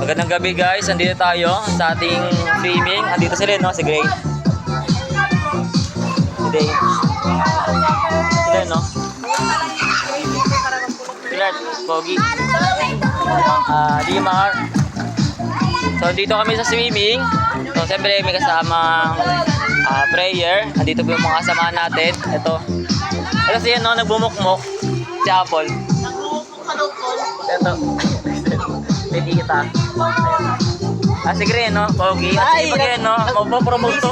Magandang gabi guys, andito tayo sa ating swimming. Andito sila no, si Gray. Si Day. Sila no. Sila, Pogi. Limar. So dito kami sa swimming. So siyempre may kasamang prayer. Andito po yung mga kasamahan natin. Ito. Ito siya no, nagbumukmok. Si Apple. Ito. Pwede kita. Si Gray, no? Pogi. Si Gray, no? Magpo-promote to.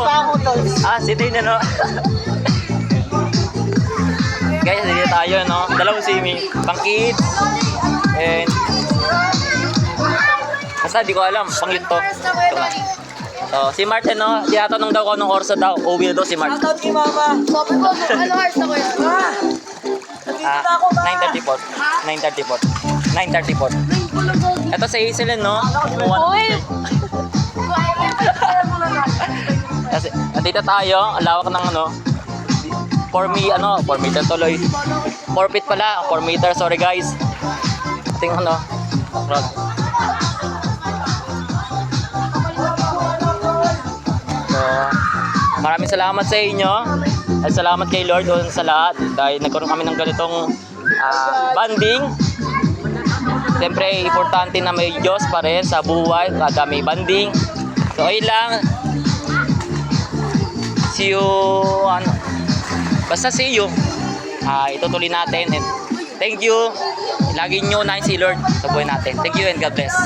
Si Tay na, no? Guys, dito tayo, no? Dalawang swimming. Pang kids. And basta, di ko alam. Pang yun to. So, si Martin, no? Tinatanong daw ko anong orso daw. Uwi daw si Martin. Shoutout kay Mama. Sabi ko, ano oras na ko yan? 9:34. 9:34. Ito sa Hazelin, no? Uy! Kasi, nandito tayo. Ang lawak ng ano. 4 meter tuloy. 4 feet pala. 4 meter. Sorry, guys. Ating ano. So, maraming salamat sa inyo. At salamat kay Lord doon sa lahat. Dahil nagkaroon kami ng ganitong banding. Siyempre, importante na may Diyos pa rin sa buhay. Kada may banding. So, ayun lang. See you. Basta see you. Itutuloy natin. And thank you. Lagi nyo unahin si Lord sa buhay natin. Thank you and God bless.